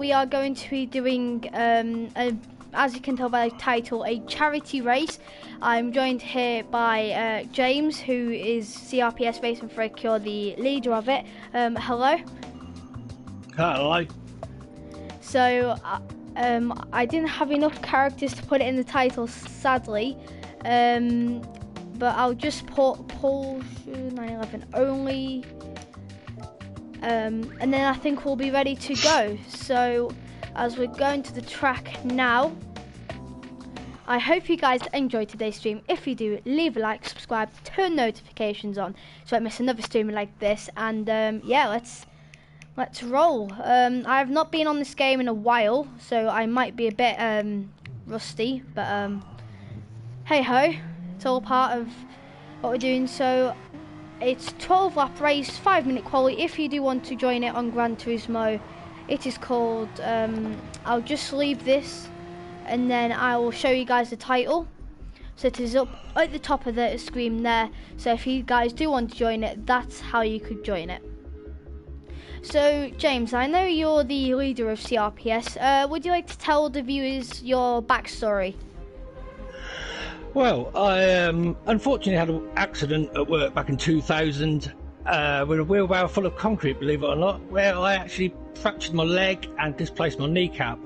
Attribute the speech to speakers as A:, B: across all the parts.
A: We are going to be doing, as you can tell by the title, a charity race. I'm joined here by James, who is CRPS Racing for a Cure, the leader of it. Hello.
B: Hello.
A: So, I didn't have enough characters to put it in the title, sadly. But I'll just put Paul 911 only. And then I think we'll be ready to go. So as we're going to the track now, I hope you guys enjoyed today's stream. If you do, leave a like, subscribe, turn notifications on so I don't miss another stream like this. And yeah, let's roll. I have not been on this game in a while, so I might be a bit rusty, but hey ho, it's all part of what we're doing. So it's 12 lap race, 5-minute quality. If you do want to join it on Gran Turismo, it is called, I'll just leave this and then I will show you guys the title. So it is up at the top of the screen there. So if you guys do want to join it, that's how you could join it. So James, I know you're the leader of CRPS. Would you like to tell the viewers your backstory?
B: Well, I unfortunately had an accident at work back in 2000 with a wheelbarrow full of concrete, believe it or not, where I actually fractured my leg and displaced my kneecap.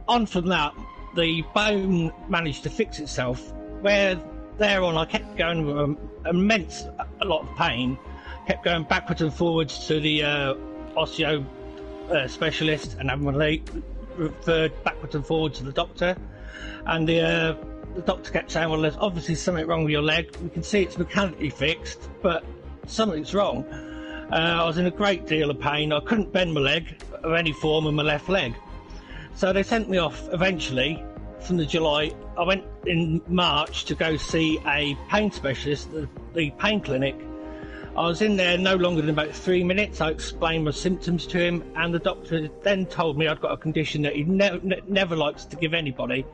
B: On from that, the bone managed to fix itself, where thereon I kept going with a lot of pain, kept going backwards and forwards to the osteo specialist and having my leg referred backwards and forwards to the doctor. And the doctor kept saying, well, there's obviously something wrong with your leg. We can see it's mechanically fixed, but something's wrong. I was in a great deal of pain. I couldn't bend my leg of any form in my left leg. So they sent me off eventually from the July. I went in March to go see a pain specialist, the pain clinic. I was in there no longer than about 3 minutes. I explained my symptoms to him, and the doctor then told me I'd got a condition that he never likes to give anybody,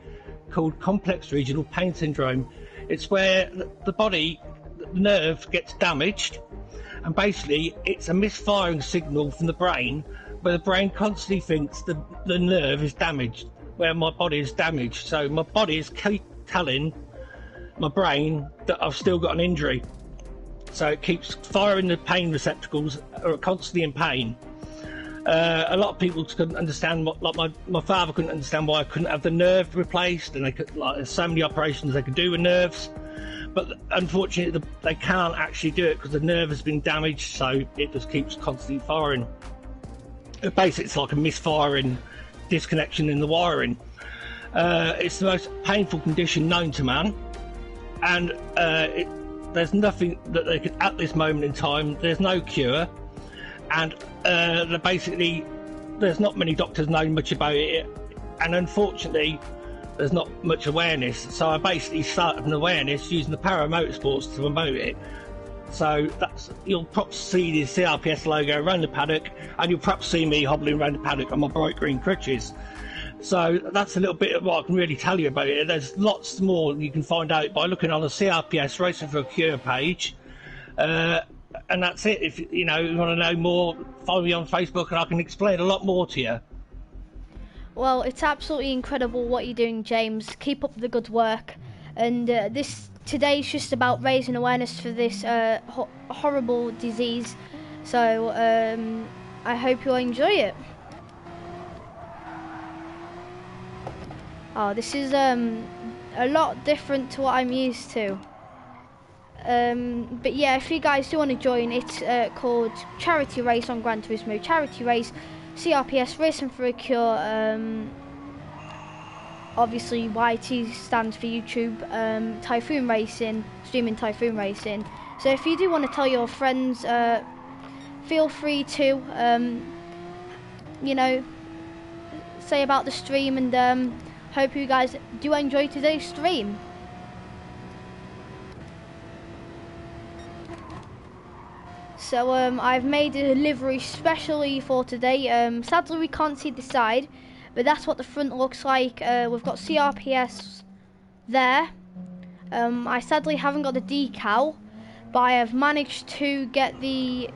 B: called complex regional pain syndrome. It's where the body, the nerve gets damaged, and basically it's a misfiring signal from the brain, where the brain constantly thinks the nerve is damaged, where my body is damaged. So my body is keep telling my brain that I've still got an injury. So it keeps firing the pain receptacles are constantly in pain. A lot of people couldn't understand, like my father couldn't understand why I couldn't have the nerve replaced, and there's so many operations they could do with nerves, but unfortunately they can't actually do it because the nerve has been damaged, so it just keeps constantly firing. Basically it's like a misfiring disconnection in the wiring. It's the most painful condition known to man, and there's nothing that they could, at this moment in time, there's no cure. And there's not many doctors know much about it, and unfortunately there's not much awareness. So I basically started an awareness using the Para Motorsports to promote it. So you'll perhaps see the CRPS logo around the paddock, and you'll perhaps see me hobbling around the paddock on my bright green crutches. So that's a little bit of what I can really tell you about it. There's lots more you can find out by looking on the CRPS Racing for a Cure page. And that's it. If you want to know more, follow me on Facebook and I can explain a lot more to you.
A: Well, it's absolutely incredible what you're doing, James. Keep up the good work. And today's just about raising awareness for this horrible disease. So I hope you'll enjoy it. Oh, this is a lot different to what I'm used to. But yeah, if you guys do want to join, it's called Charity Race on Gran Turismo. Charity Race, CRPS Racing for a Cure. Obviously YT stands for YouTube. Typhoon Racing, streaming Typhoon Racing. So if you do want to tell your friends, feel free to say about the stream, and hope you guys do enjoy today's stream. So I've made a livery specially for today. Sadly we can't see the side, but that's what the front looks like. We've got CRPS there. I sadly haven't got the decal, but I have managed to get the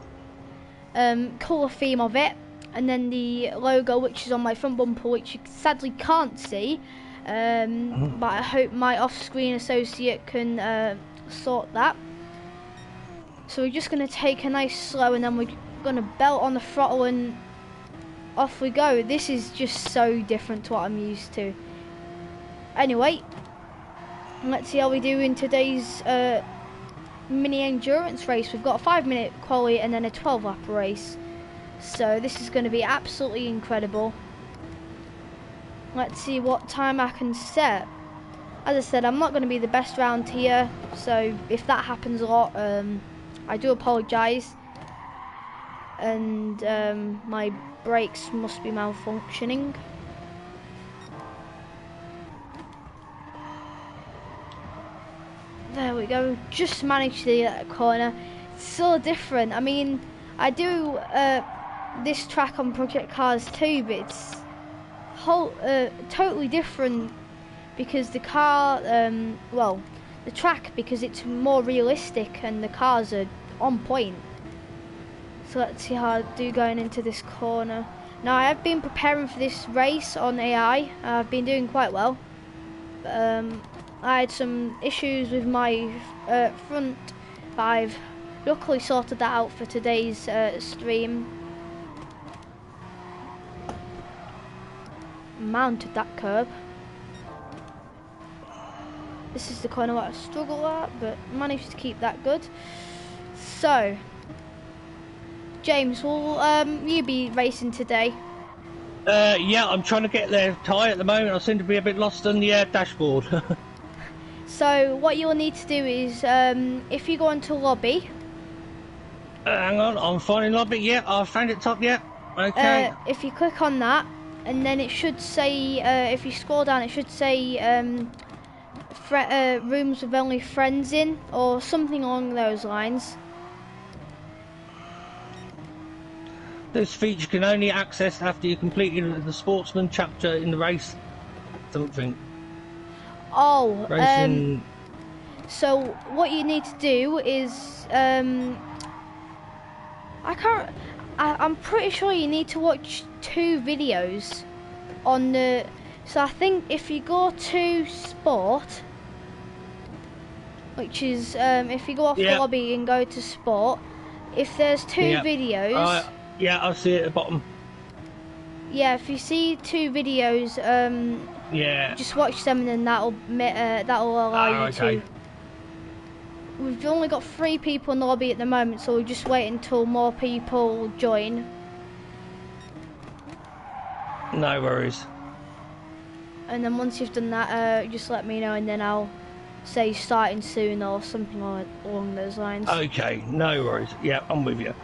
A: colour theme of it. and then the logo, which is on my front bumper, which you sadly can't see. But I hope my off-screen associate can sort that. So we're just going to take a nice slow, and then we're going to belt on the throttle and off we go. This is just so different to what I'm used to. Anyway, let's see how we do in today's mini endurance race. We've got a 5-minute quali and then a 12-lap race. So this is going to be absolutely incredible. Let's see what time I can set. As I said, I'm not going to be the best round here, so if that happens a lot, I do apologise. And my brakes must be malfunctioning. There we go, just managed to get that corner. It's so different. I mean, I do this track on Project Cars too, but it's totally different because the car, well, the track, because it's more realistic and the cars are on point. So let's see how I do going into this corner. Now, I have been preparing for this race on AI. I've been doing quite well. I had some issues with my front, but I've luckily sorted that out for today's stream. Mounted that curb. This is the corner where I struggle at, but managed to keep that good. So, James, will you be racing today?
B: Yeah, I'm trying to get their tyre at the moment. I seem to be a bit lost on the dashboard.
A: So what you'll need to do is, if you go into lobby.
B: Hang on, I'm finding lobby. Yeah, I've found it top. Yeah, okay.
A: If you click on that, and then it should say, if you scroll down, it should say rooms with only friends in, or something along those lines.
B: This feature can only access after you completed the sportsman chapter in the race. Something.
A: Oh,
B: Racing.
A: So what you need to do is, I'm pretty sure you need to watch 2 videos on the. So I think if you go to sport, which is if you go off the lobby and go to sport, if there's 2 videos.
B: Yeah, I see it at the bottom.
A: Yeah, if you see 2 videos,
B: yeah,
A: just watch them, and then that'll allow you to. We've only got 3 people in the lobby at the moment, so we'll just wait until more people join.
B: No worries.
A: And then once you've done that, just let me know, and then I'll say starting soon or something along those lines.
B: Okay, no worries. Yeah, I'm with you.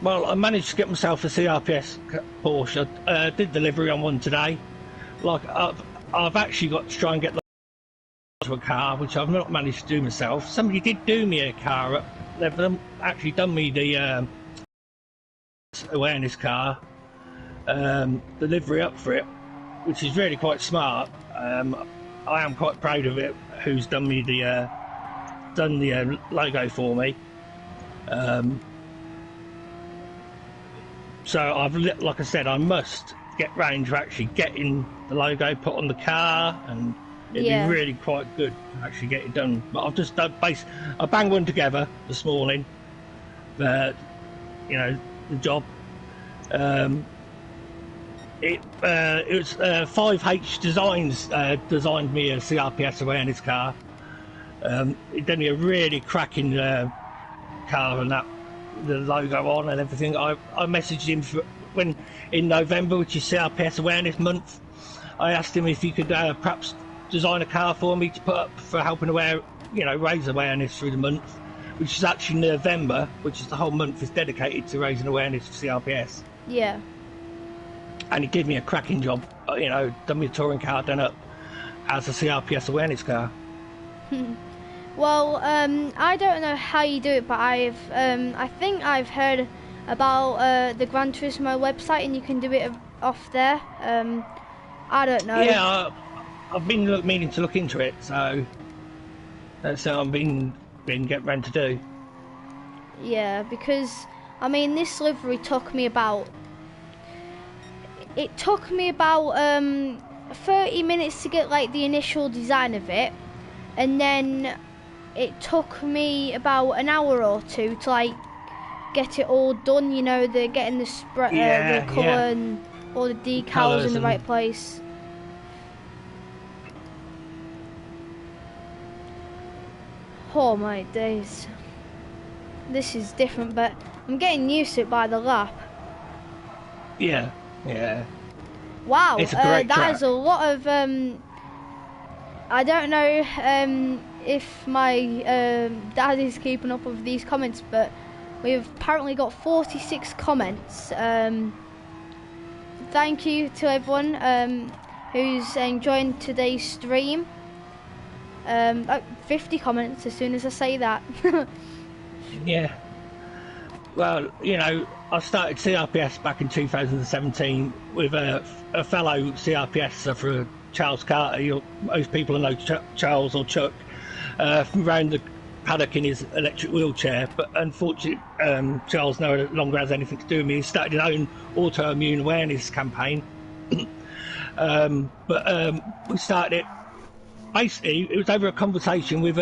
B: Well, I managed to get myself a CRPS Porsche. I did delivery on one today. Like, I've actually got to try and get to a car, which I've not managed to do myself. Somebody did do me a car. They've actually done me the awareness car delivery up for it, which is really quite smart. I am quite proud of it. Who's done me the logo for me? So like I said, I must get round to actually getting the logo put on the car, and it'd be really quite good to actually get it done. But I've just done I banged one together this morning. You know, the job. It was 5H Designs designed me a CRPS awareness car. It done me a really cracking car, and that the logo on and everything. I messaged him when in November, which is CRPS Awareness Month. I asked him if he could perhaps design a car for me to put up for helping raise awareness through the month, which is actually November, which is the whole month is dedicated to raising awareness for CRPS.
A: Yeah.
B: And he gave me a cracking job, done me a touring car done up as a CRPS awareness car.
A: Well, I don't know how you do it, but I think I've heard about the Gran Turismo website, and you can do it off there. I don't know.
B: Yeah, I've been meaning to look into it, so that's what I've been getting around to do.
A: Yeah, because I mean, this livery took me about... It took me about 30 minutes to get like the initial design of it, and then it took me about an hour or two to like get it all done. You know, the getting the the colour and all the decals in the right place. Oh my days, this is different, but I'm getting used to it by the lap.
B: Yeah.
A: Wow,
B: it's a great
A: that
B: track.
A: is a lot of. I don't know if my dad is keeping up with these comments, but we've apparently got 46 comments. Thank you to everyone who's enjoying today's stream. 50 comments as soon as I say that.
B: Yeah. Well, you know, I started CRPS back in 2017 with a fellow CRPS for Charles Carter. Most people know Charles or Chuck from around the paddock in his electric wheelchair. But unfortunately, Charles no longer has anything to do with me. He started his own autoimmune awareness campaign. But we started it. Basically, it was over a conversation with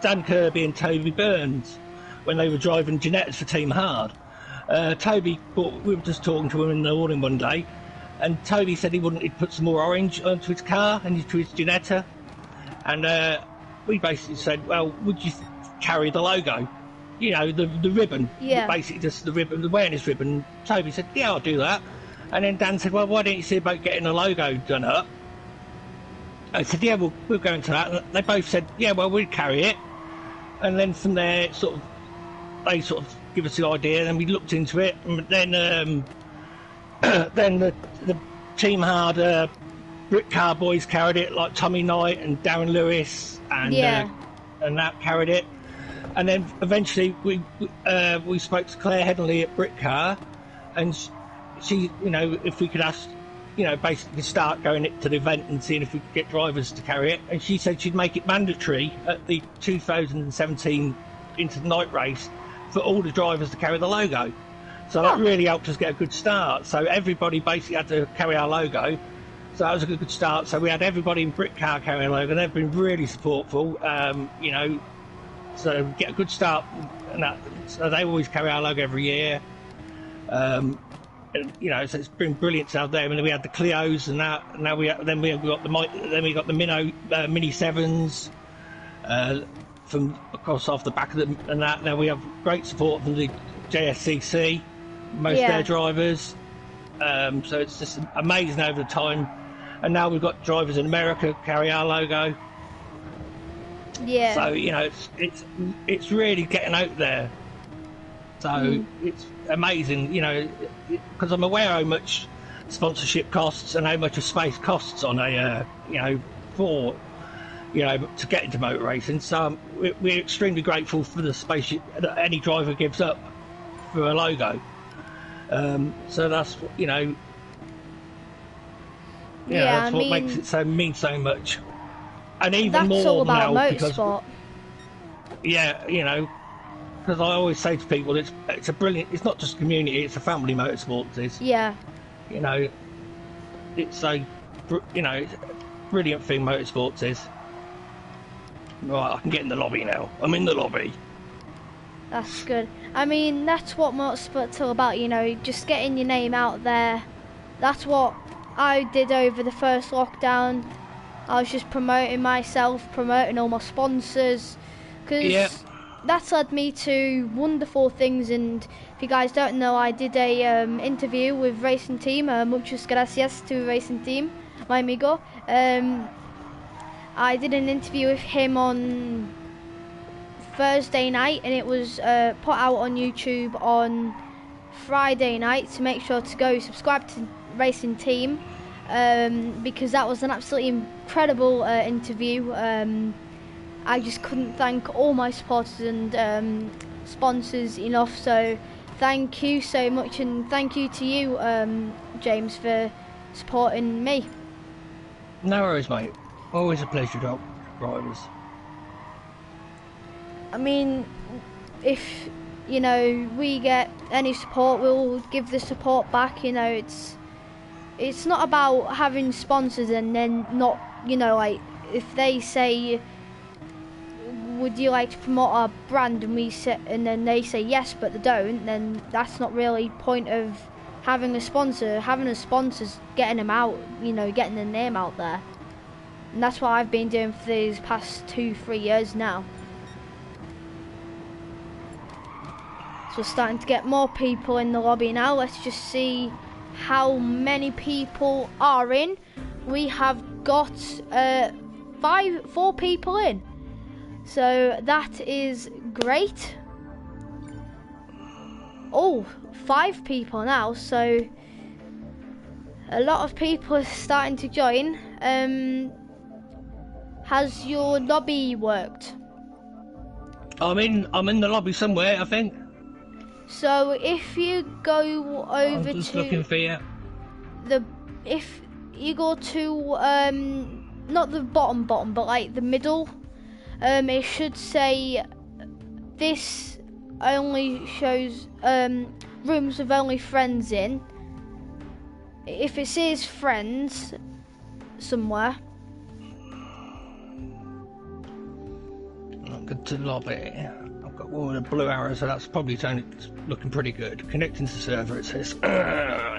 B: Dan Kirby and Toby Burns when they were driving Genettas for Team Hard. Toby, we were just talking to him in the morning one day, and Toby said he'd put some more orange onto his car and into his Genetta. And we basically said, well, would you carry the logo? You know, the ribbon.
A: Yeah.
B: Basically just the ribbon, the awareness ribbon. Toby said, yeah, I'll do that. And then Dan said, well, why don't you see about getting a logo done up? I said, yeah, we'll go into that. And they both said, yeah, well, we'd carry it. And then from there, they sort of give us the idea, and we looked into it. And then then the Team Hard Brick Car boys carried it, like Tommy Knight and Darren Lewis, and that carried it. And then eventually we spoke to Claire Headley at Brick Car, and she, you know, if we could ask, you know, basically start going to the event and seeing if we could get drivers to carry it. And she said she'd make it mandatory at the 2017 Into the Night race for all the drivers to carry the logo. So that really helped us get a good start. So everybody basically had to carry our logo. So that was a good start. So we had everybody in Brick Car carrying a logo, and they've been really supportful, you know, so get a good start. And that, so they always carry our logo every year. You know, so it's been brilliant to have them. And then we had the Clios and that. And now we got the Minnow Mini 7s from across off the back of them and that. Now we have great support from the JSCC, most of their drivers. So it's just amazing over the time. And now we've got drivers in America carry our logo.
A: Yeah.
B: So you know, it's really getting out there. So it's amazing, you know, because I'm aware how much sponsorship costs and how much a space costs on a, you know, for, you know, to get into motor racing. So we're extremely grateful for the space that any driver gives up for a logo. So that's, you know, that's what makes it mean so much. And even more
A: all about
B: now
A: motorsport.
B: Yeah, you know. Because I always say to people, it's a brilliant. It's not just community; it's a family motorsport. It is.
A: Yeah.
B: You know, it's a, you know, it's a brilliant thing. Motorsports is. Right, I can get in the lobby now. I'm in the lobby.
A: That's good. I mean, that's what motorsport's all about. You know, just getting your name out there. That's what I did over the first lockdown. I was just promoting myself, promoting all my sponsors, because. That's led me to wonderful things, and if you guys don't know, I did a interview with Racing Team. Muchas gracias to Racing Team, my amigo. I did an interview with him on Thursday night, and it was put out on YouTube on Friday night. So make sure to go subscribe to Racing Team, because that was an absolutely incredible interview. I just couldn't thank all my supporters and sponsors enough, so thank you so much, and thank you to you, James, for supporting me.
B: No worries, mate. Always a pleasure to help drivers.
A: I mean, if you know, we get any support, we'll give the support back. You know, it's not about having sponsors and then not, you know, like if they say, would you like to promote our brand, and we say, and then they say yes but they don't, then that's not really point of having a sponsor. Having a sponsor's getting them out, you know, getting their name out there. And that's what I've been doing for these past 2-3 years now. So we're starting to get more people in the lobby now. Let's just see how many people are in. We have got 4 people in. So that is great. Oh, 5 people now. So a lot of people are starting to join. Has your lobby worked?
B: I'm in the lobby somewhere, I think.
A: So if you go over
B: I'm just
A: to
B: looking for you.
A: if you go to not the bottom, but like the middle, it should say this only shows rooms with only friends in. If it says friends somewhere.
B: I'll go to the lobby. I've got one with a blue arrow, so that's probably looking pretty good. Connecting to the server, it says.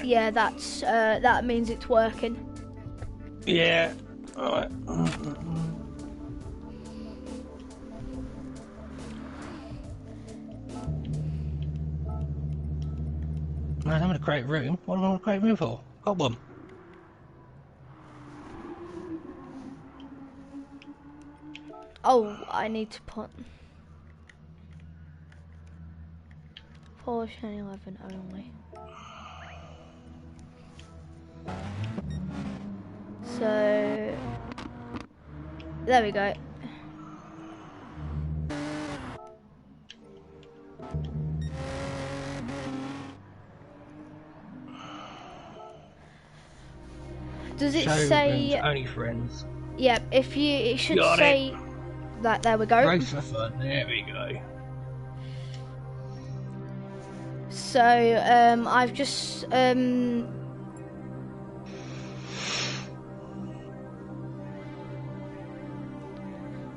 A: Yeah, that's that means it's working.
B: Yeah. Alright. Man, I'm in a great room. What am I in a great room for? Got one.
A: Oh, I need to put Polish 11 only. So there we go. Does it say
B: only friends?
A: Yeah, if you it should
B: Got
A: say that. There we go.
B: Race for fun. There we go.
A: So I've just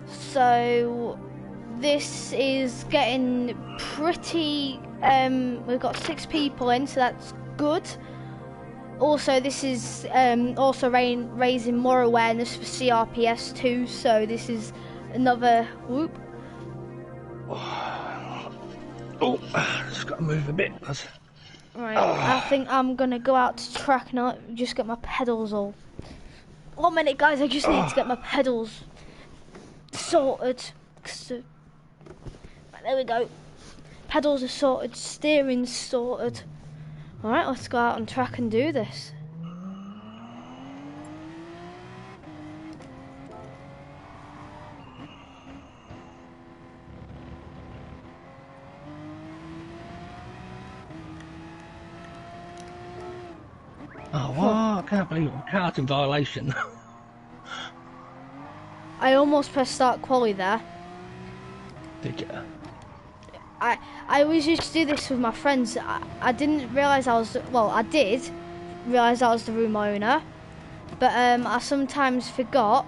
A: so this is getting pretty we've got 6 people in, so that's good. Also, this is also raising more awareness for CRPS too, so this is another whoop.
B: Oh, just got to move a bit.
A: Right, I think I'm gonna go out to track now. Just get my pedals all. 1 minute, guys. I just need to get my pedals sorted. Right, there we go. Pedals are sorted. Steering's sorted. All right, let's go out on track and do this.
B: Oh, what? I can't believe I'm cart in violation.
A: I almost pressed start quali there.
B: Did you?
A: I always used to do this with my friends. I didn't realise I was, well, I did realise I was the room owner, but I sometimes forgot.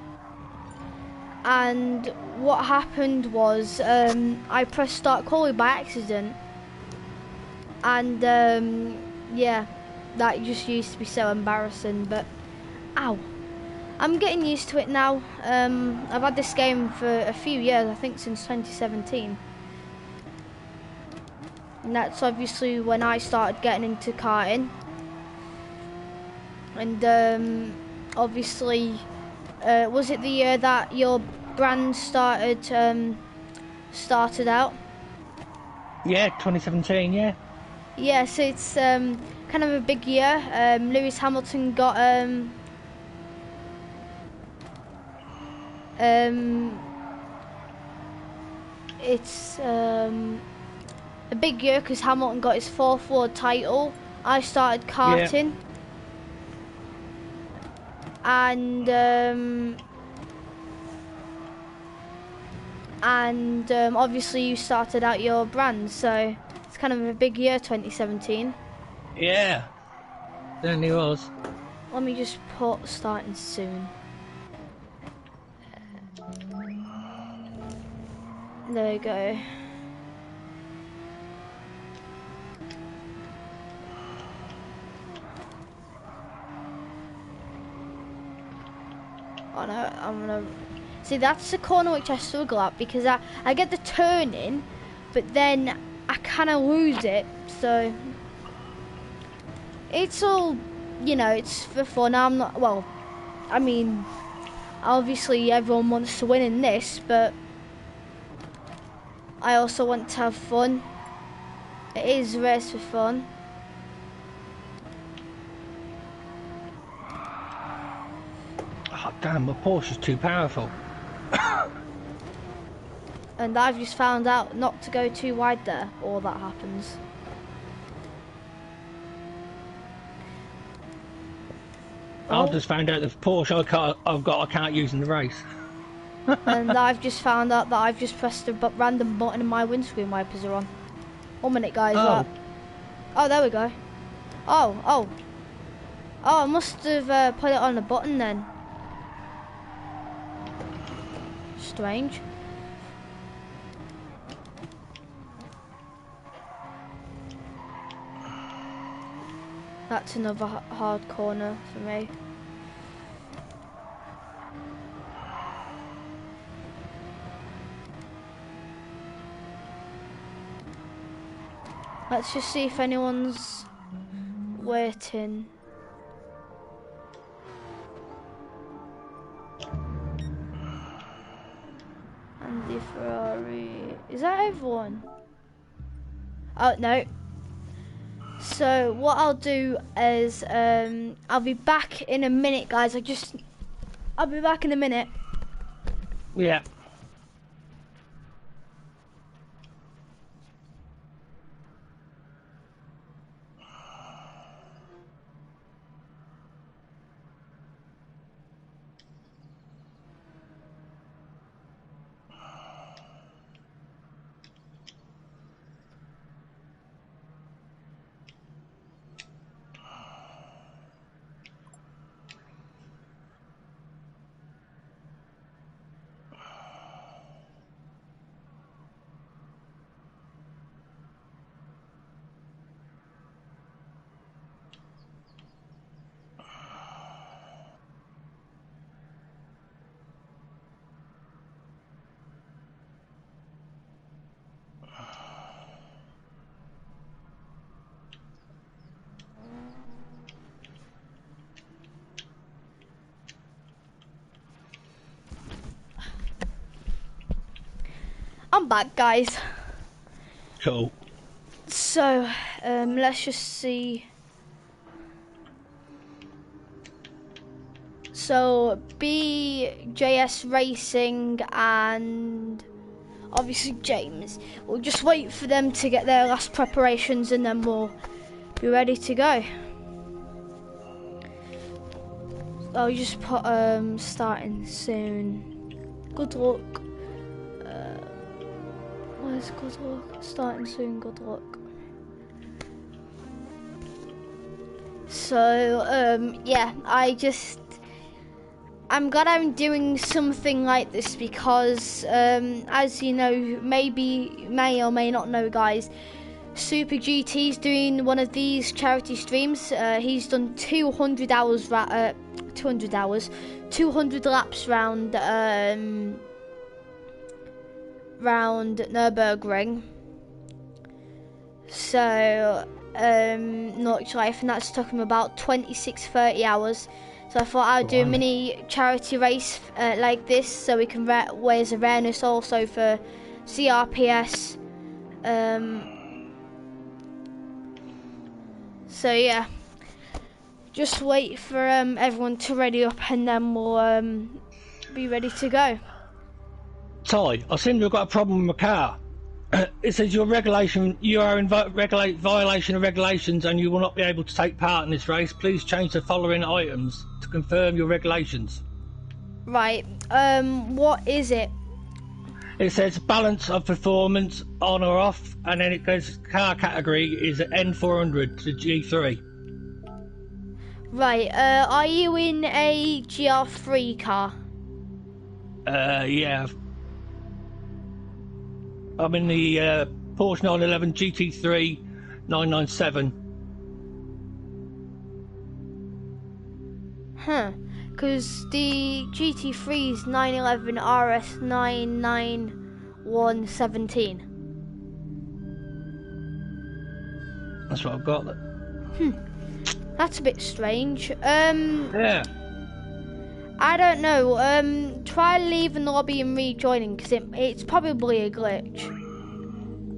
A: And what happened was I pressed start quali by accident, and yeah, that just used to be so embarrassing. But ow, I'm getting used to it now. I've had this game for a few years, I think since 2017. And that's obviously when I started getting into karting. And obviously, was it the year that your brand started out?
B: Yeah, 2017, yeah.
A: Yeah, so it's kind of a big year. Lewis Hamilton got it's a big year because Hamilton got his 4th world title. I started karting, and obviously you started out your brand. So kind of a big year, 2017.
B: Yeah, certainly was.
A: Let me just put starting soon. There we go. Oh no, I'm gonna... See, that's the corner which I struggle at, because I get the turning, but then I kind of lose it, so... It's all, you know, it's for fun. I'm not... Well, I mean, obviously everyone wants to win in this, but... I also want to have fun. It is a race for fun.
B: Oh, damn, my Porsche's too powerful.
A: And I've just found out not to go too wide there, or that happens.
B: I've just found out the Porsche I can't use in the race.
A: And I've just found out that I've just pressed a random button and my windscreen wipers are on. 1 minute, guys.
B: Oh.
A: Oh, there we go. Oh, I must have put it on a button then. Strange. That's another hard corner for me. Let's just see if anyone's waiting. Andy Ferrari. Is that everyone? Oh, no. So what I'll do is I'll be back in a minute, guys. I'll be back in a minute.
B: Yeah.
A: I'm back, guys.
B: Cool.
A: So, let's just see. So, BJS Racing and obviously James. We'll just wait for them to get their last preparations and then we'll be ready to go. I'll just put starting soon. Good luck. Where's good luck? Starting soon, good luck. So, yeah, I'm glad I'm doing something like this because, as you know, may or may not know, guys, Super GT's doing one of these charity streams. He's done 200 laps round Nürburgring. So, Nordschleife, and that's took him about 26-30 hours. So I thought I'd do a mini charity race like this, so we can raise awareness also for CRPS. So yeah, just wait for everyone to ready up, and then we'll be ready to go.
B: Ty, I seem to have got a problem with my car. It says you are in violation of regulations and you will not be able to take part in this race. Please change the following items to confirm your regulations.
A: Right, what is it?
B: It says balance of performance on or off, and then it goes car category is N400 to G3.
A: Right, are you in a GR3 car?
B: Yeah. I'm in the Porsche 911 GT3 997.
A: Huh, because the GT3 is 911 RS 99117.
B: That's what I've got.
A: That's a bit strange.
B: Yeah.
A: I don't know. Try leaving the lobby and rejoining, because it's probably a glitch.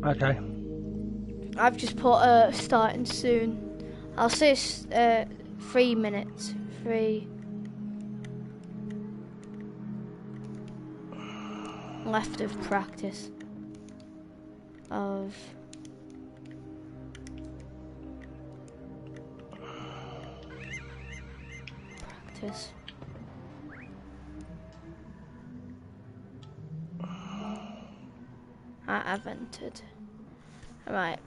B: Okay.
A: I've just put starting soon. I'll say 3 minutes. 3 left of practice. Of practice. I've entered. Right.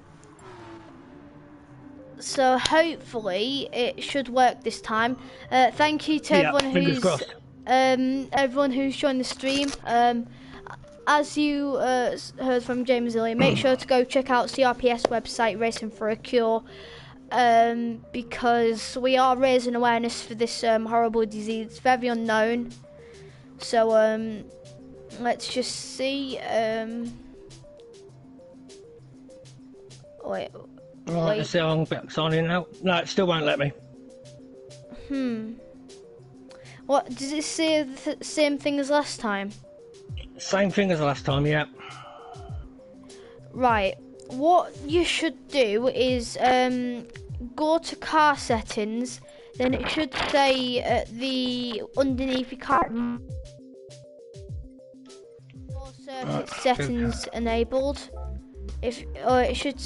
A: So hopefully it should work this time. Thank you to everyone who's joined the stream. As you heard from James earlier, make sure to go check out CRPS website Racing for a Cure, because we are raising awareness for this horrible disease. It's very unknown. So let's just see. Wait.
B: Right, let's see how long I'm signing out. No, it still won't let me.
A: What, does it say the same thing as last time?
B: Same thing as last time, yeah.
A: Right. What you should do is go to car settings, then it should say underneath your car circuit settings enabled. It should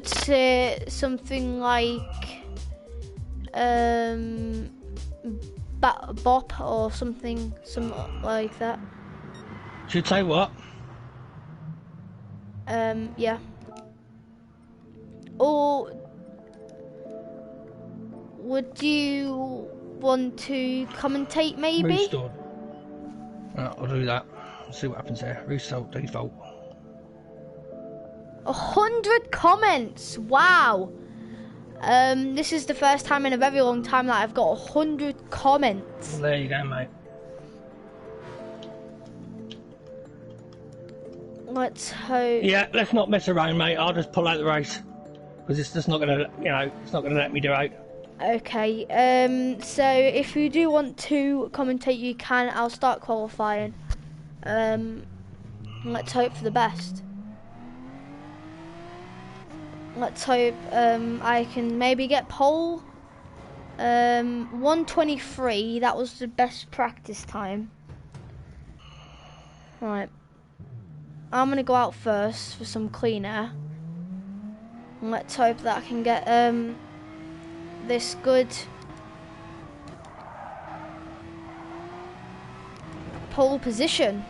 A: say something like bop or something like that.
B: Should say what?
A: Yeah. Or would you want to commentate maybe?
B: Restored. I'll do that. See what happens there. Restart default.
A: 100 comments! Wow! This is the first time in a very long time that I've got 100 comments.
B: Well, there you go, mate.
A: Let's hope.
B: Yeah, let's not mess around, mate. I'll just pull out the race because it's just not gonna, it's not gonna let me do it.
A: Okay. So if you do want to commentate, you can. I'll start qualifying. Let's hope for the best. Let's hope I can maybe get pole. 1:23. That was the best practice time. Right. I'm gonna go out first for some clean air. And let's hope that I can get this good pole position.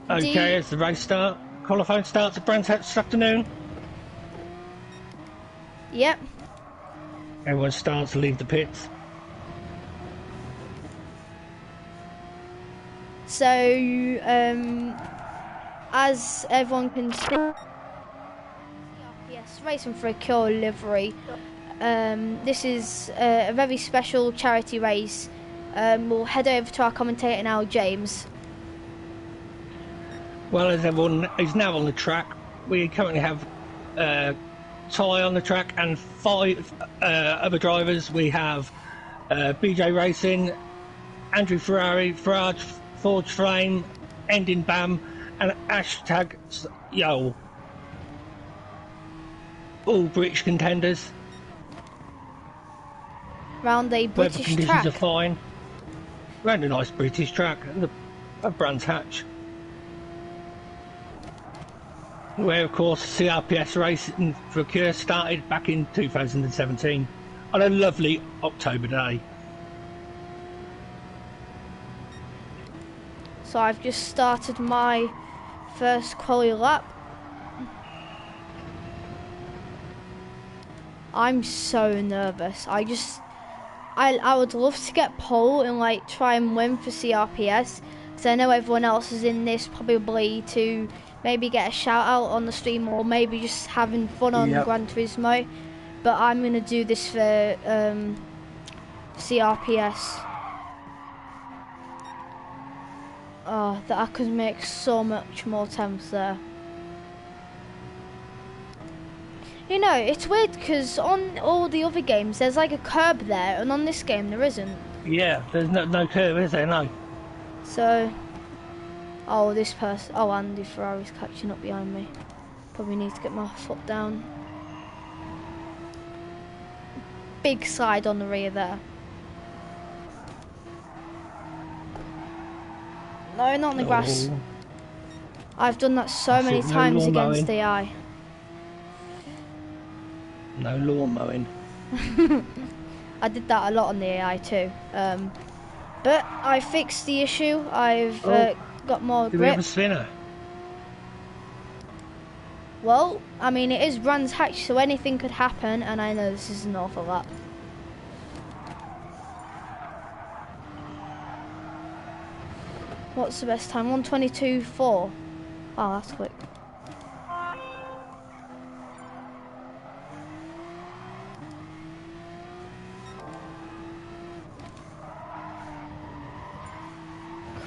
B: Okay, as the race start, qualifying starts at Brands Hatch this afternoon.
A: Yep.
B: Everyone starts to leave the pits.
A: So, as everyone can see, CRPS Racing for a Cure livery. This is a very special charity race. We'll head over to our commentator now, James.
B: Well, as everyone is now on the track, we currently have Ty on the track and 5 other drivers. We have BJ Racing, Andrew Ferrari, Forge Flame, Ending Bam, and hashtag Yo. All British contenders.
A: Round a British
B: Weather conditions
A: track.
B: are fine. Round a nice British track at Brands Hatch, where of course CRPS Racing for a Cure started back in 2017 on a lovely October day.
A: So I've just started my first quali lap. I'm so nervous. I would love to get pole and like try and win for CRPS, because I know everyone else is in this probably to maybe get a shout out on the stream or maybe just having fun on Gran Turismo. But I'm gonna do this for CRPS. Oh, that I could make so much more temps there. You know, it's weird because on all the other games there's like a curb there, and on this game there isn't.
B: Yeah, there's no curve, is there? No.
A: So, oh, this person, oh, Andy Ferrari's catching up behind me. Probably need to get my foot down. Big slide on the rear there. No, not on the grass. I've done that so many times against AI.
B: No lawn mowing.
A: I did that a lot on the AI too. But I fixed the issue. I've got more grip.
B: Do we have a spinner?
A: Well, I mean, it is Brands Hatch, so anything could happen, and I know this is an awful lap. What's the best time? 1:22.4. Oh, that's quick.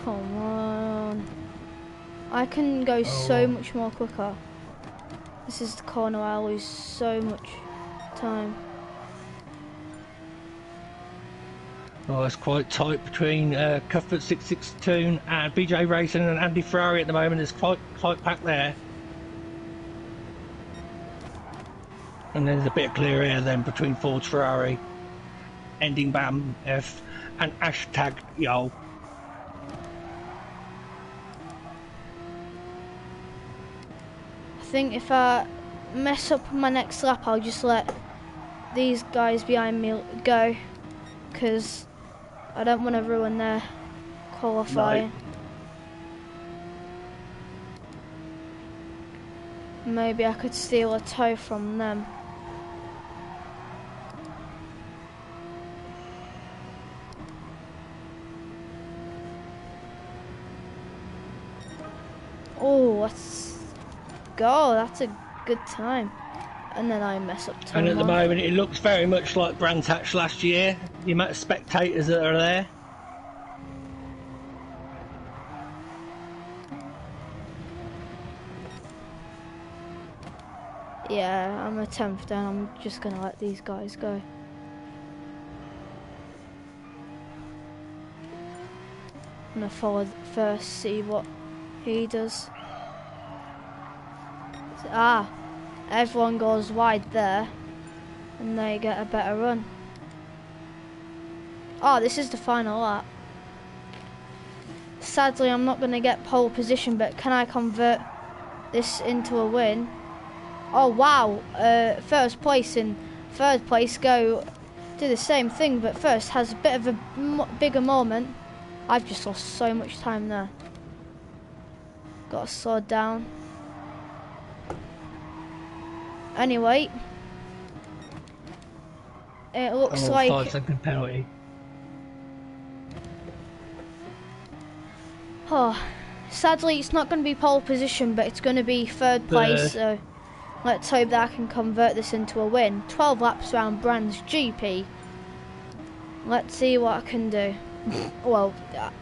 A: Come on. I can go so much more quicker. This is the corner where I lose so much time.
B: Oh, it's quite tight between Cuthbert 662 and BJ Racing and Andy Ferrari at the moment. It's quite packed there. And there's a bit of clear air then between Ford's Ferrari, Ending Bam F, and Hashtag Yo.
A: I think if I mess up my next lap, I'll just let these guys behind me go, because I don't want to ruin their qualifying. No. Maybe I could steal a toe from them. Oh, let's go. That's a good time. And then I mess up time.
B: And at the moment it looks very much like Brands Hatch last year, the amount of spectators that are there.
A: Yeah, I'm a 10th down. I'm just going to let these guys go. I'm going to follow first, see what he does. Ah, everyone goes wide there, and they get a better run. Oh, this is the final lap. Sadly, I'm not going to get pole position, but can I convert this into a win? Oh wow, first place and third place go do the same thing, but first has a bit of a bigger moment. I've just lost so much time there. Got to slow down. Anyway, it looks like
B: 5-second penalty.
A: Oh, sadly it's not going to be pole position, but it's going to be third place. So let's hope that I can convert this into a win. 12 laps around Brands GP. Let's see what I can do. Well,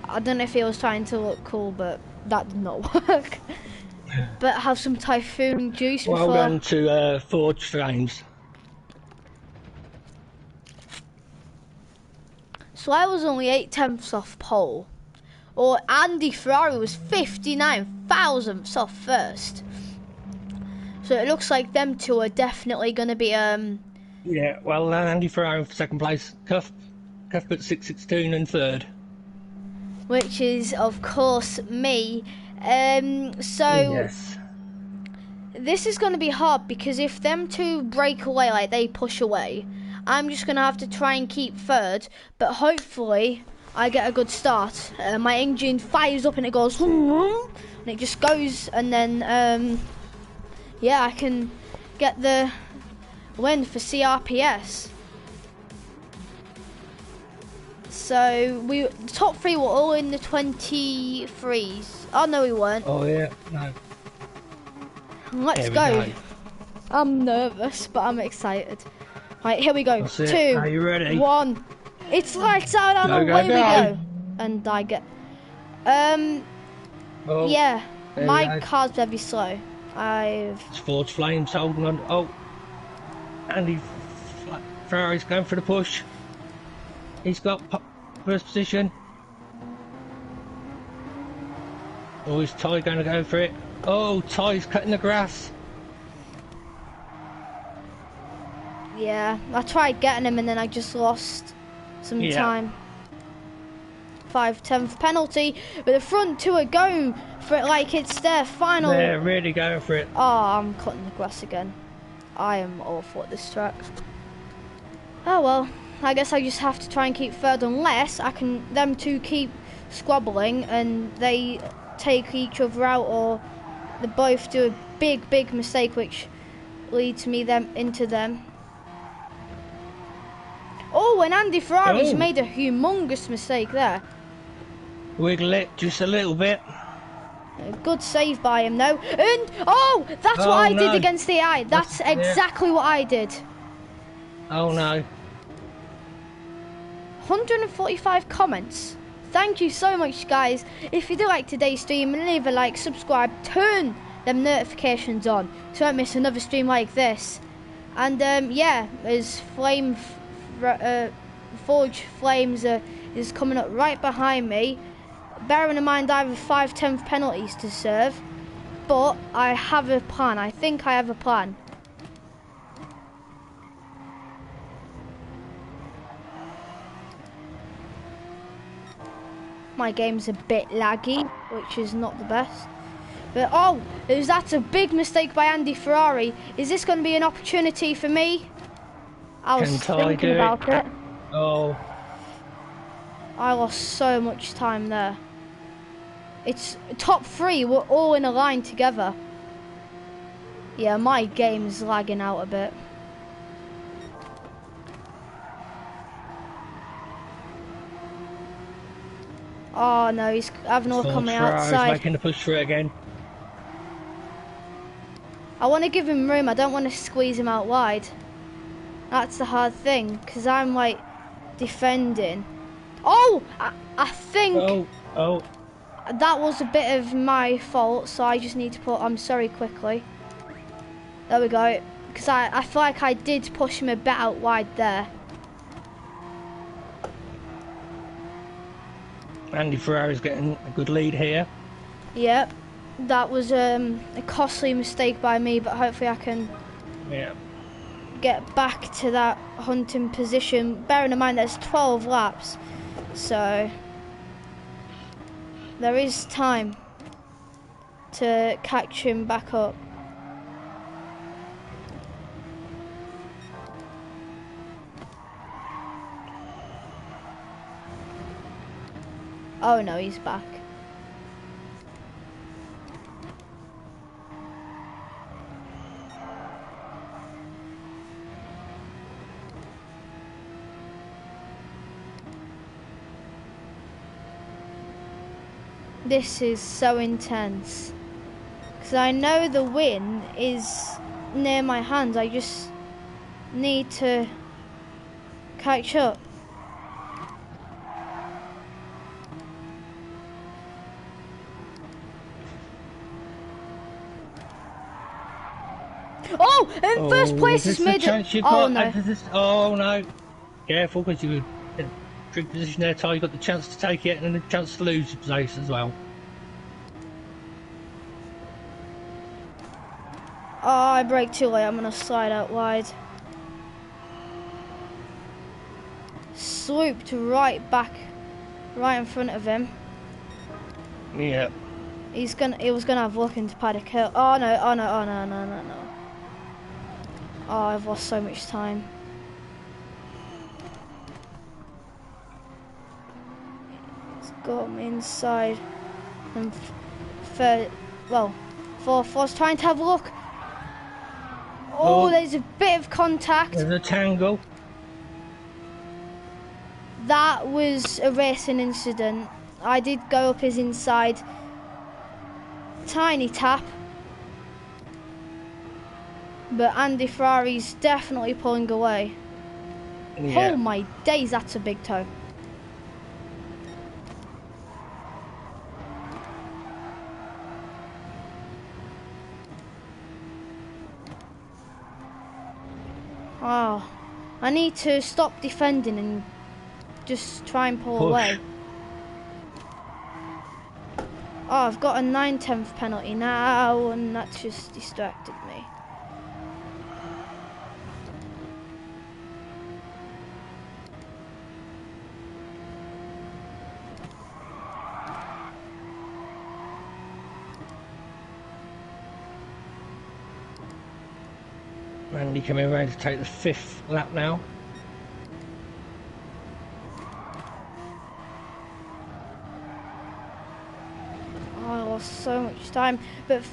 A: I don't know if he was trying to look cool, but that did not work. But have some Typhoon juice before.
B: Well done to Forge Frames.
A: So I was only 8/10ths off pole. Or Andy Ferrari was 59 thousandths off first. So it looks like them two are definitely going to be
B: Yeah, well, Andy Ferrari for second place, Cuthbert 662 in third.
A: Which is, of course, me. So
B: yes.
A: This is going to be hard, because if them two break away, like they push away, I'm just gonna have to try and keep third, but hopefully I get a good start. My engine fires up and it goes, and it just goes, and then yeah, I can get the win for CRPS. So the top 3 were all in the 23s. Oh no, we weren't.
B: Oh yeah, no.
A: Let's go. I'm nervous, but I'm excited. Right, here we go.
B: That's it.
A: 2,
B: Are you ready?
A: 1. It's lights out and away we go. And I get.
B: Oh,
A: yeah, my car's very slow.
B: It's Forge Flames holding on. Oh, Andy Ferrari's going for the push. He's got first position. Oh, is Ty going to go for it? Oh, Ty's cutting the grass.
A: Yeah, I tried getting him and then I just lost some time. 5/10 penalty, but the front 2 are going for it like it's their final.
B: They're really going for it.
A: Oh, I'm cutting the grass again. I am awful at this track. Oh well, I guess I just have to try and keep third unless I can them 2 keep squabbling and they take each other out, or they both do a big mistake which leads me into them. Oh, and Andy Ferrari's made a humongous mistake there.
B: Wiggle it just a little bit.
A: A good save by him though. And oh, that's what I did against the AI. That's exactly what I did.
B: Oh no.
A: 145 comments. Thank you so much, guys. If you do like today's stream, leave a like, subscribe, turn them notifications on so I don't miss another stream like this. And yeah, there's Forge Flames is coming up right behind me. Bearing in mind I have 5/10 penalties to serve, but I have a plan. I think I have a plan. My game's a bit laggy, which is not the best. But oh, that's a big mistake by Andy Ferrari. Is this going to be an opportunity for me? I was thinking about it.
B: Oh.
A: I lost so much time there. It's top 3, we're all in a line together. Yeah, my game's lagging out a bit. Oh no, he's having a look on the outside.
B: Making the push for it again.
A: I want to give him room, I don't want to squeeze him out wide. That's the hard thing, because I'm like defending. Oh, I think that was a bit of my fault, so I just need to put I'm sorry quickly. There we go, because I feel like I did push him a bit out wide there.
B: Andy Ferrari's getting a good lead here.
A: Yep, that was a costly mistake by me, but hopefully I can get back to that hunting position. Bearing in mind there's 12 laps, so there is time to catch him back up. Oh no, he's back. This is so intense. Because I know the win is near my hands. I just need to catch up. Oh, in first place is made it. Oh no.
B: Oh no. Careful, because you were in a trick position there, Ty. You got the chance to take it and the chance to lose your place as well.
A: Oh, I braked too late. I'm going to slide out wide. Swooped right back, right in front of him.
B: Yeah.
A: He was gonna have a look into paddock hill. Oh no, oh no, oh no, no, no, no. Oh, I've lost so much time. got me inside. And third, well, fourth was trying to have a look. Oh, there's a bit of contact.
B: There's a tangle.
A: That was a racing incident. I did go up his inside. Tiny tap. But Andy Ferrari's definitely pulling away.
B: Yeah.
A: Oh my days, that's a big toe. Oh, I need to stop defending and just try and pull away. Oh, I've got a 9/10 penalty now, and that's just distracted me.
B: Randy coming around to take the 5th lap now.
A: Oh, I lost so much time. But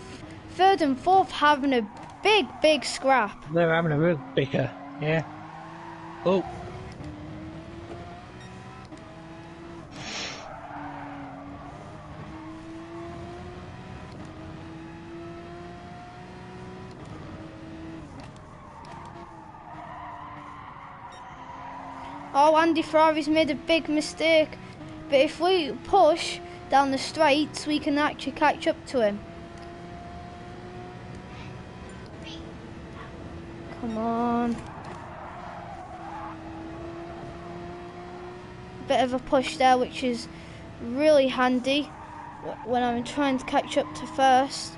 A: third and fourth having a big scrap.
B: They're having a real bicker, yeah. Oh.
A: Oh, Andy Ferrari's made a big mistake. But if we push down the straights, we can actually catch up to him. Come on. Bit of a push there, which is really handy when I'm trying to catch up to first.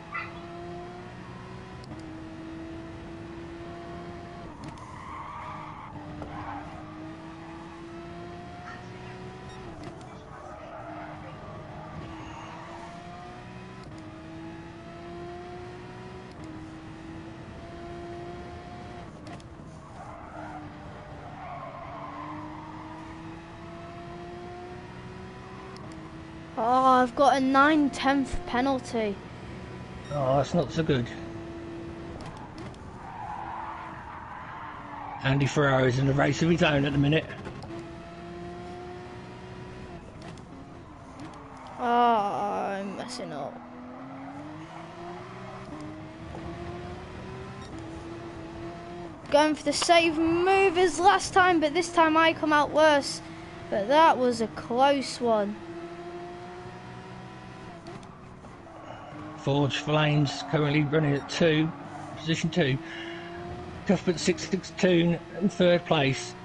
A: Oh, I've got a 9/10 penalty.
B: Oh, that's not so good. Andy Ferrari's in a race of his own at the minute.
A: Oh, I'm messing up. Going for the save move as last time, but this time I come out worse. But that was a close one.
B: Forge Flames currently running at 2, position 2. Cuthbert 662 in 3rd place.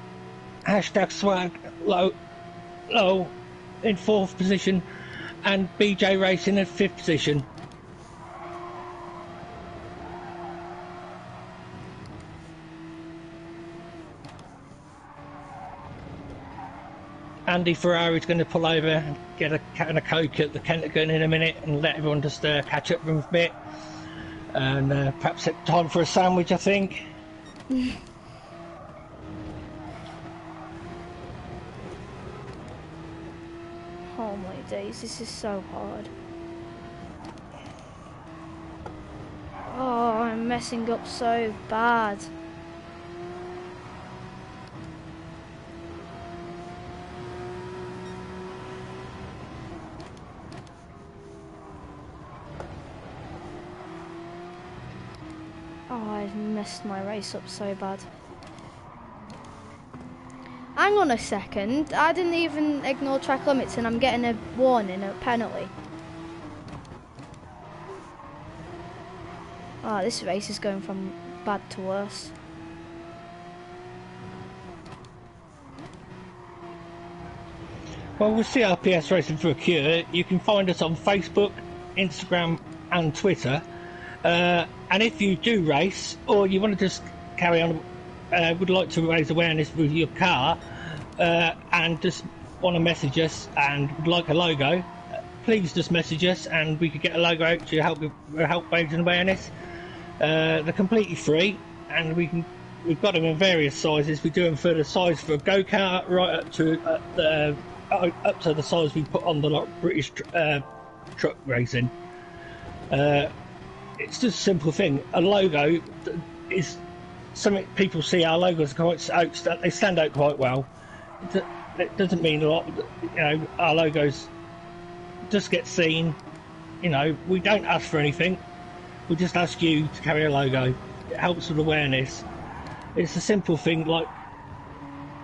B: Hashtag Swag low in 4th position, and BJ Racing at 5th position. Andy Ferrari's going to pull over and get a cat and a coke at the Kentagon in a minute and let everyone just catch up with him a bit. And perhaps it's time for a sandwich, I think.
A: Oh my days, this is so hard. Oh, I'm messing up so bad. Oh, I've messed my race up so bad. Hang on a second, I didn't even ignore track limits and I'm getting a warning, a penalty. Oh, this race is going from bad to worse.
B: Well, with CRPS Racing for a Cure, you can find us on Facebook, Instagram and Twitter. And if you do race, or you want to just carry on, would like to raise awareness with your car, and just want to message us and would like a logo, please just message us and we could get a logo out to help raising awareness. They're completely free, and we've got them in various sizes. We do them for the size for a go-kart right up to up to the size we put on the British truck racing. It's just a simple thing. A logo is something people see. Our logos are they stand out quite well. It doesn't mean a lot. Our logos just get seen. We don't ask for anything. We just ask you to carry a logo. It helps with awareness. It's a simple thing. Like,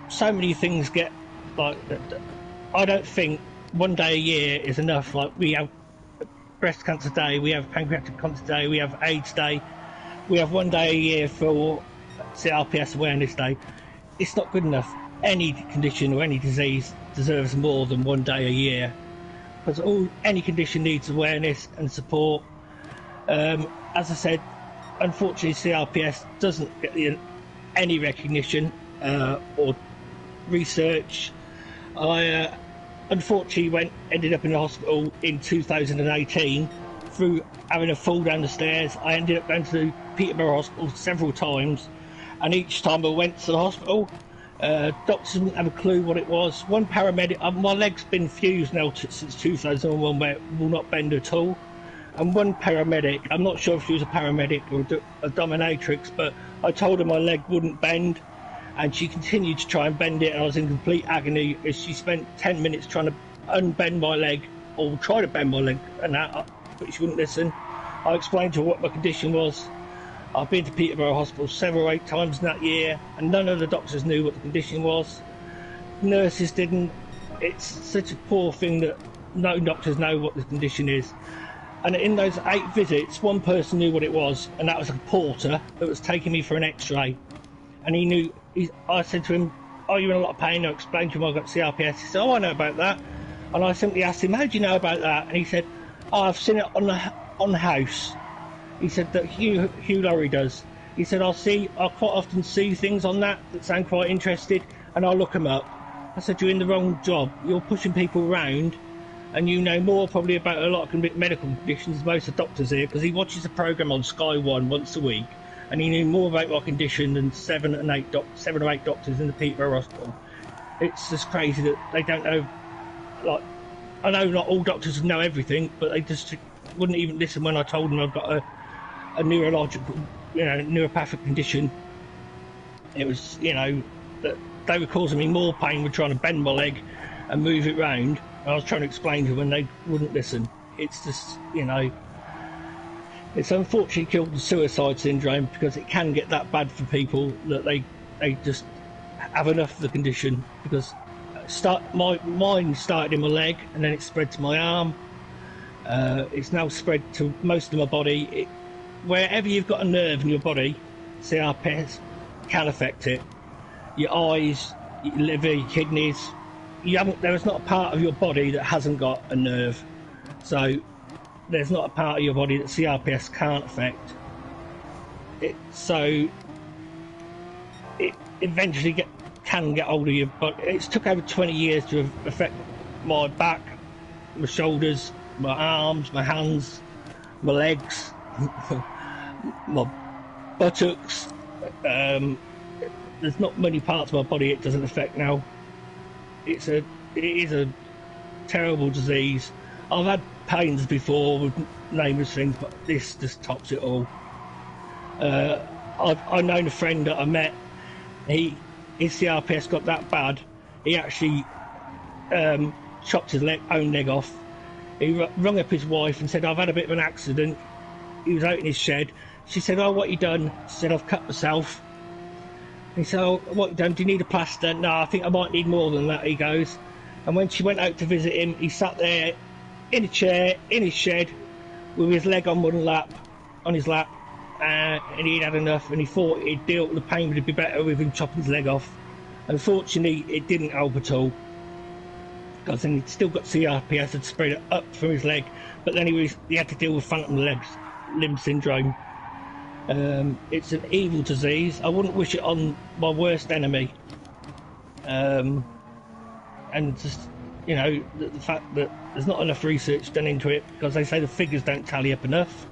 B: so many things get like. I don't think one day a year is enough. Like, we have Breast Cancer Day, we have Pancreatic Cancer Day, we have AIDS Day, we have one day a year for CRPS Awareness Day. It's not good enough. Any condition or any disease deserves more than one day a year, because any condition needs awareness and support. As I said, unfortunately CRPS doesn't get any recognition or research. I unfortunately ended up in the hospital in 2018 through having a fall down the stairs. I ended up going to Peterborough Hospital several times, and each time I went to the hospital, doctors didn't have a clue what it was. One paramedic, my leg's been fused now since 2001, where it will not bend at all. And one paramedic, I'm not sure if she was a paramedic or a dominatrix, but I told her my leg wouldn't bend, and she continued to try and bend it, and I was in complete agony as she spent 10 minutes trying to unbend my leg, or try to bend my leg, and that, but she wouldn't listen. I explained to her what my condition was. I've been to Peterborough Hospital 7 or 8 times in that year, and none of the doctors knew what the condition was. Nurses didn't. It's such a poor thing that no doctors know what the condition is. And in those 8 visits, one person knew what it was, and that was a porter that was taking me for an x-ray. And he knew. I said to him, "Are you in a lot of pain?" I explained to him I've got CRPS. He said, "Oh, I know about that." And I simply asked him, "How do you know about that?" And he said, "Oh, I've seen it on the house." He said that Hugh Laurie does. He said, I quite often see things on that sound quite interested, and I'll look them up. I said, you're in the wrong job. You're pushing people around, and you know more probably about a lot of medical conditions than most of the doctors here, because he watches a programme on Sky One once a week, and he knew more about my condition than 7 or 8 doctors in the Peterborough Hospital. It's just crazy that they don't know. Like, I know not all doctors know everything, but they just wouldn't even listen when I told them I've got a neurological, neuropathic condition. It was, that they were causing me more pain with trying to bend my leg and move it round. I was trying to explain to them and they wouldn't listen. It's just, it's unfortunately killed the suicide syndrome, because it can get that bad for people that they just have enough of the condition. Because mine started in my leg and then it spread to my arm. It's now spread to most of my body. Wherever you've got a nerve in your body, CRPS can affect it. Your eyes, your liver, your kidneys. There is not a part of your body that hasn't got a nerve. So there's not a part of your body that CRPS can't affect. It eventually can get hold of you, but it's took over 20 years to affect my back, my shoulders, my arms, my hands, my legs, my buttocks. There's not many parts of my body it doesn't affect now. It is a terrible disease. I've had pains before with nameless things, but this just tops it all. I've known a friend that I met. His CRPS got that bad, he actually chopped his own leg off. He rung up his wife and said, I've had a bit of an accident. He was out in his shed. She said, oh, what you done? She said, I've cut myself. He said, oh, what you done? Do you need a plaster? No, I think I might need more than that, he goes. And when she went out to visit him, he sat there in a chair, in his shed, with his leg on his lap, and he'd had enough, and he thought he'd deal with the pain, would be better with him chopping his leg off. Unfortunately, it didn't help at all, because then he'd still got CRPS, had spread it up from his leg, but then he had to deal with phantom limb syndrome. It's an evil disease. I wouldn't wish it on my worst enemy. And just, the fact that there's not enough research done into it, because they say the figures don't tally up enough.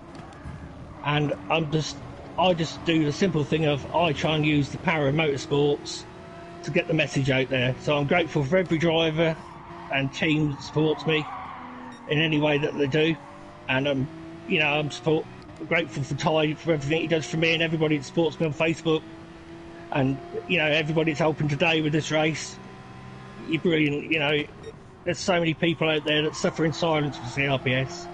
B: And I just do the simple thing of I try and use the power of motorsports to get the message out there. So I'm grateful for every driver and team that supports me in any way that they do. And I'm grateful for Ty for everything he does for me and everybody that supports me on Facebook. And everybody that's helping today with this race. You're brilliant. There's so many people out there that suffer in silence with CRPS.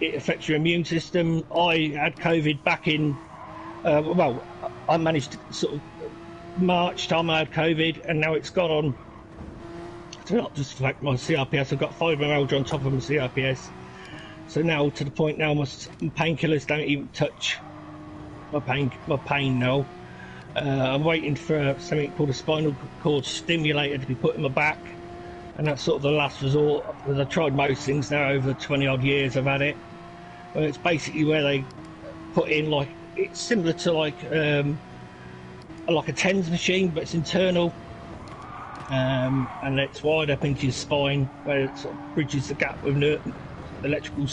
B: It affects your immune system. I had COVID back in, I managed to sort of March time I had COVID, and now it's gone on to not just affect my CRPS. I've got fibromyalgia on top of my CRPS. So now to the point now my painkillers don't even touch my pain now. I'm waiting for something called a spinal cord stimulator to be put in my back, and that's sort of the last resort. I've tried most things now over 20 odd years I've had it. Well, it's basically where they put in it's similar to like a TENS machine, but it's internal, and it's wired up into your spine where it sort of bridges the gap with electrical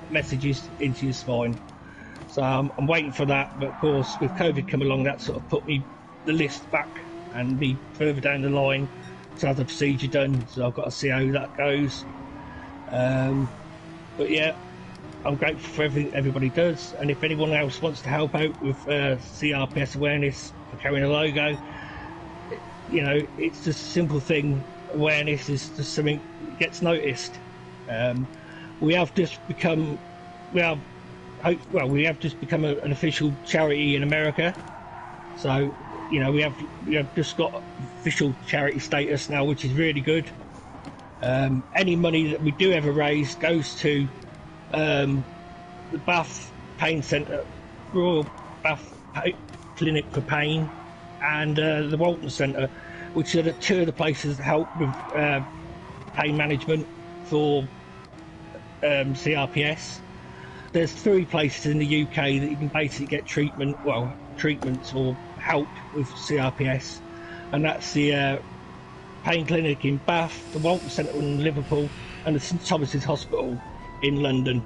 B: messages into your spine. So I'm waiting for that, but of course with COVID come along, that sort of put the list back and me further down the line to have the procedure done. So I've got to see how that goes. But yeah, I'm grateful for everything everybody does, and if anyone else wants to help out with CRPS awareness for carrying a logo, it's just a simple thing. Awareness is just something that gets noticed. We have just become an official charity in America. So, we have just got official charity status now, which is really good. Any money that we do ever raise goes to the Bath Pain Centre, Royal Bath Clinic for Pain, and the Walton Centre, which are the two of the places that help with pain management for CRPS. There's 3 places in the UK that you can basically get treatments or help with CRPS, and that's the Pain Clinic in Bath, the Walton Centre in Liverpool, and the St Thomas's Hospital in London.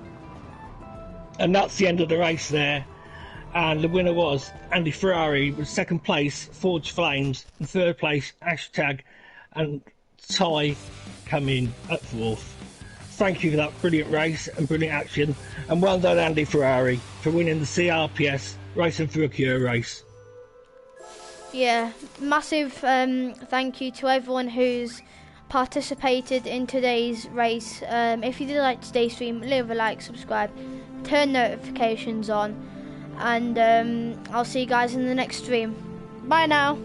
B: And that's the end of the race there. And the winner was Andy Ferrari with 2nd place, Forged Flames, and 3rd place, Hashtag, and Ty come in at 4th. Thank you for that brilliant race and brilliant action, and well done Andy Ferrari for winning the CRPS Racing for a Cure race.
A: Yeah, massive thank you to everyone who's participated in today's race. If you did like today's stream, leave a like, subscribe, turn notifications on, and I'll see you guys in the next stream. Bye now.